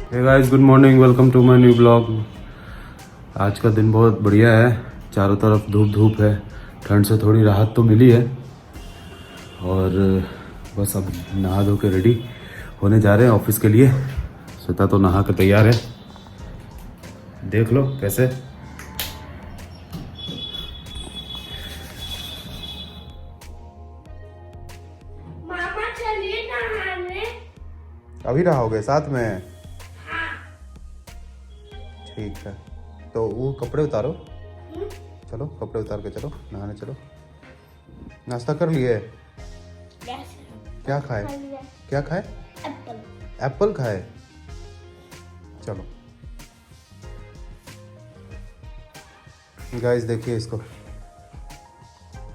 Hey guys, good morning, welcome to my new blog. आज का दिन बहुत बढ़िया है। चारों तरफ धूप धूप है। ठंड से थोड़ी राहत तो मिली है। और बस अब नहा धो के रेडी होने जा रहे हैं ऑफिस के लिए। श्वेता तो नहा कर तैयार है, देख लो कैसे। मामा चलिए नहाने। अभी रहोगे साथ में? ठीक है, तो वो कपड़े उतारो। चलो कपड़े उतार के चलो नहाने चलो। नाश्ता कर लिए? क्या खाए? क्या खाए? एप्पल। एप्पल खाए। चलो गाइस, देखिए इसको।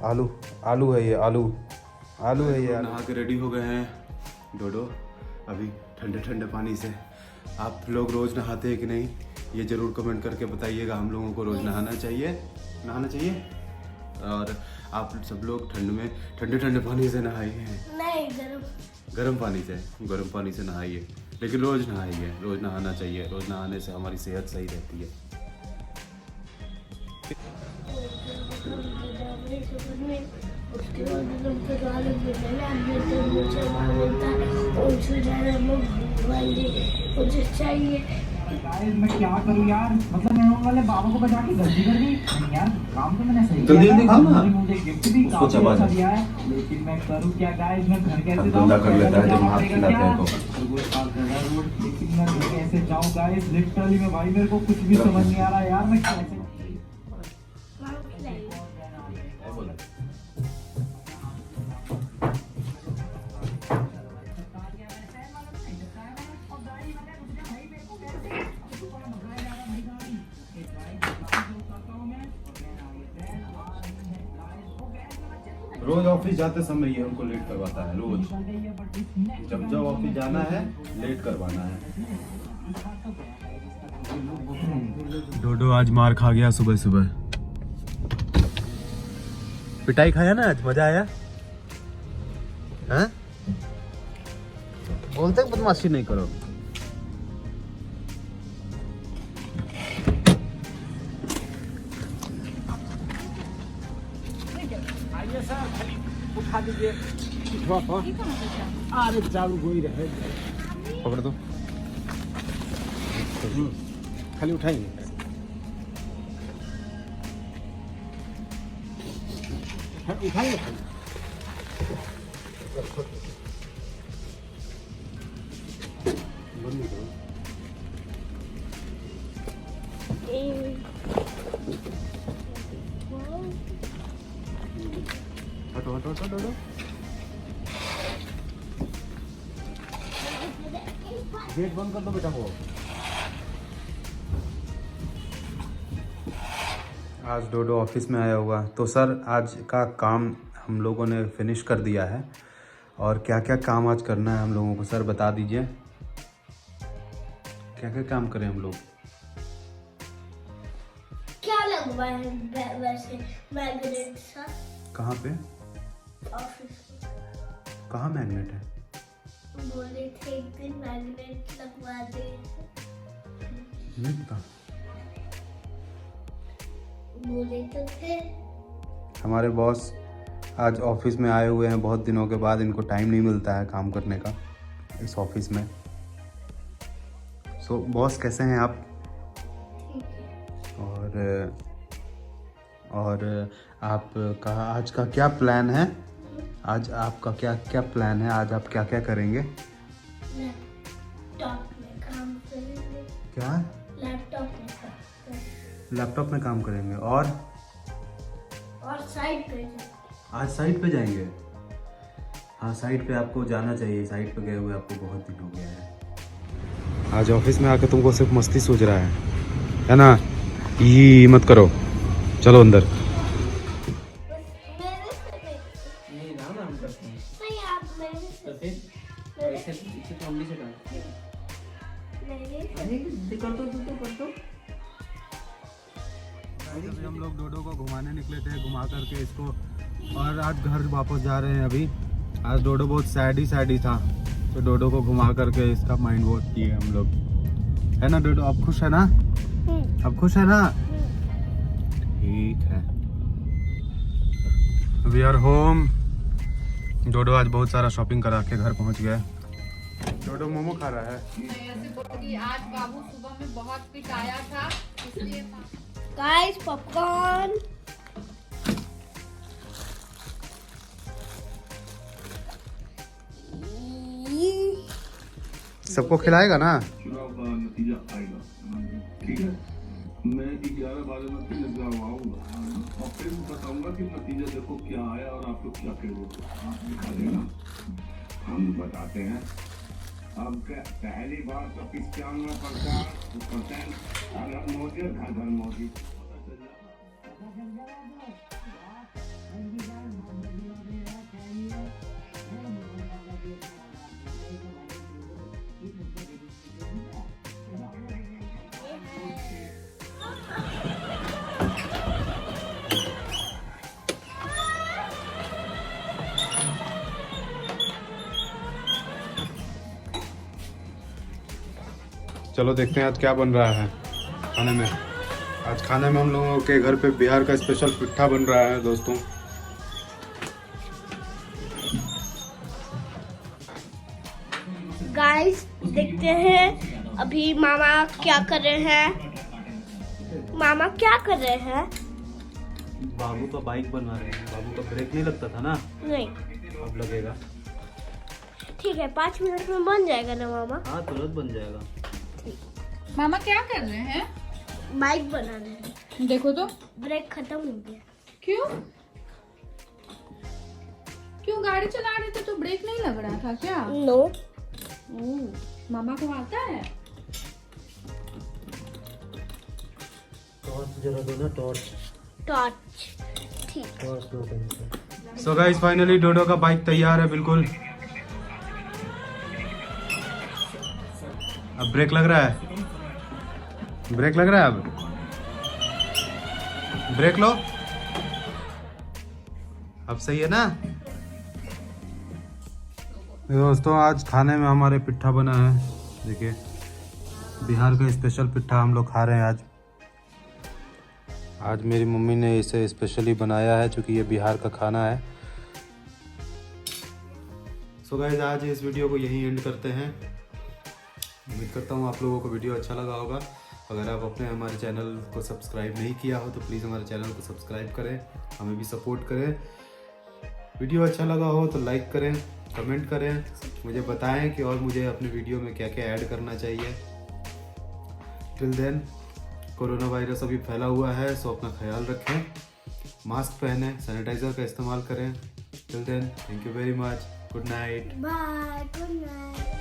आलू आलू है ये, आलू आलू है ये। नहा के रेडी हो गए हैं डोडो अभी ठंडे ठंडे पानी से। आप लोग रोज नहाते हैं कि नहीं, ये जरूर कमेंट करके बताइएगा। हम लोगों को रोज नहाना चाहिए। और आप सब लोग ठंड में ठंडे ठंडे पानी से नहाइए। नहीं, गर्म पानी से नहाइए, लेकिन रोज नहाइए। रोज नहाना चाहिए। रोज नहाने से हमारी सेहत सही रहती है। उसके बाद मुझे चाहिए। मैं क्या करूं यार, मतलब मैं वाले बाबा को बजा के गलती कर दी यार। काम तो मैंने सही जल्दी किया जल्दी था, मुझे गिफ्ट भी काफी अच्छा दिया है, लेकिन मैं करूं क्या गाइस। मैं घर कैसे जाऊं? कर लेता है जब हाथ खिलाते हैं तो। लेकिन मैं घर कैसे जाऊं गाइस? लिटरली मैं भाई, मेरे को कुछ भी समझ नहीं आ रहा यार, मैं कैसे। रोज ऑफिस जाते समय ये हमको लेट करवाता है। रोज जब ऑफिस जाना है लेट करवाना है। डोडो आज मार खा गया सुबह सुबह। पिटाई खाया ना आज? मजा आया? हैं? बोलते बदमाशी नहीं करो। उठा दीजिए। अरे चालू हो ही रहे, पकड़ दो। खाली उठाएंगे। उठाएंगे हटो हटो हटो हटो। गेट बंद कर दो बेटा को। आज डोडो ऑफिस में आया होगा। तो सर, आज का काम हम लोगों ने फिनिश कर दिया है। और क्या क्या काम आज करना है हम लोगों को, सर बता दीजिए। क्या क्या काम करें हम लोग? क्या लगवा है वैसे मैग्नेट सा कहाँ पे? ऑफिस कहाँ मैग्नेट है? बोले थे एक दिन मैग्नेट लगवा दे। नहीं पता। बोले तो थे। हमारे बॉस आज ऑफिस में आए हुए हैं बहुत दिनों के बाद। इनको टाइम नहीं मिलता है काम करने का इस ऑफिस में। सो बॉस, कैसे हैं आप? और आपका आज का क्या प्लान है? आज आपका क्या क्या प्लान है? आज आप क्या क्या करेंगे? लैपटॉप में काम करेंगे। क्या? लैपटॉप में काम करेंगे। लैपटॉप में काम करेंगे। और साइड पे आज साइट पे जाएंगे? हाँ, साइट पे आपको जाना चाहिए। साइट पे गए हुए आपको बहुत दिन हो गया है। आज ऑफिस में आकर तुमको सिर्फ मस्ती सूझ रहा है ना? ये मत करो, चलो अंदर। नहीं ना, हम करते हैं। नहीं, आप मेरे से तो फिर ऐसे तो हम भी से करते हैं। नहीं कर दो। अभी हम लोग डोडो को घुमाने निकले थे, घुमा करके इसको। और आज घर वापस जा रहे हैं अभी। आज डोडो बहुत सैड ही था, तो डोडो को घुमा करके इसका माइंड वॉश किए हम लोग। है ना डोडो? आप खुश है ना? अब खुश है ना? ठीक है। We are home. डोडो आज बहुत सारा शॉपिंग करा के घर पहुंच गया। डोडो मोमो खा रहा है। मैं ऐसे बोलती, आज बाबू सुबह में बहुत पिटाया था इसलिए गाइस पॉपकॉर्न। सबको खिलाएगा ना? चुनाव का नतीजा आएगा, ठीक है। मैं 11-12 में फिर इस गाँव आऊंगा और फिर बताऊंगा कि नतीजा देखो क्या आया और आप लोग क्या करोगे। आप दिखा देना, हम बताते हैं। अब पहली बार तो 95% घर मोदी और घर मोदी। चलो देखते हैं आज क्या बन रहा है खाने में। आज खाने में हम लोगों के घर पे बिहार का स्पेशल पिट्ठा बन रहा है दोस्तों। गाइस देखते हैं अभी मामा क्या कर रहे हैं। मामा क्या कर रहे हैं? बाबू का बाइक बनवा रहे हैं। बाबू का ब्रेक नहीं लगता था ना, नहीं अब लगेगा। ठीक है, 5 मिनट में बन जाएगा ना मामा? हाँ तुरंत बन जाएगा। मामा क्या कर रहे हैं? बाइक बना रहे हैं। देखो तो, ब्रेक खत्म हो गया। क्यों क्यों गाड़ी चला रहे थे तो ब्रेक नहीं लग रहा था क्या? नो। मामा को आता है? टॉर्च जरा दो ना, टॉर्च। टॉर्च। ठीक। टॉर्च दो कहीं से। सो गाइस फाइनली डोडो का बाइक तैयार है बिल्कुल। अब ब्रेक लग रहा है। ब्रेक लग रहा है। अब ब्रेक लो। अब सही है ना? दोस्तों आज खाने में हमारे पिट्ठा बना है। देखिए बिहार का स्पेशल पिट्ठा हम लोग खा रहे हैं आज। आज मेरी मम्मी ने इसे स्पेशली बनाया है क्योंकि ये बिहार का खाना है। सो गाइस आज इस वीडियो को यहीं एंड करते हैं। उम्मीद करता हूँ आप लोगों को वीडियो अच्छा लगा होगा। अगर आप अपने हमारे चैनल को सब्सक्राइब नहीं किया हो तो प्लीज़ हमारे चैनल को सब्सक्राइब करें, हमें भी सपोर्ट करें। वीडियो अच्छा लगा हो तो लाइक करें, कमेंट करें, मुझे बताएं कि और मुझे अपने वीडियो में क्या क्या ऐड करना चाहिए। टिल देन कोरोना वायरस अभी फैला हुआ है, सो अपना ख्याल रखें, मास्क पहनें, सैनिटाइज़र का इस्तेमाल करें। Till then thank you very much. Good night. Bye. Good night.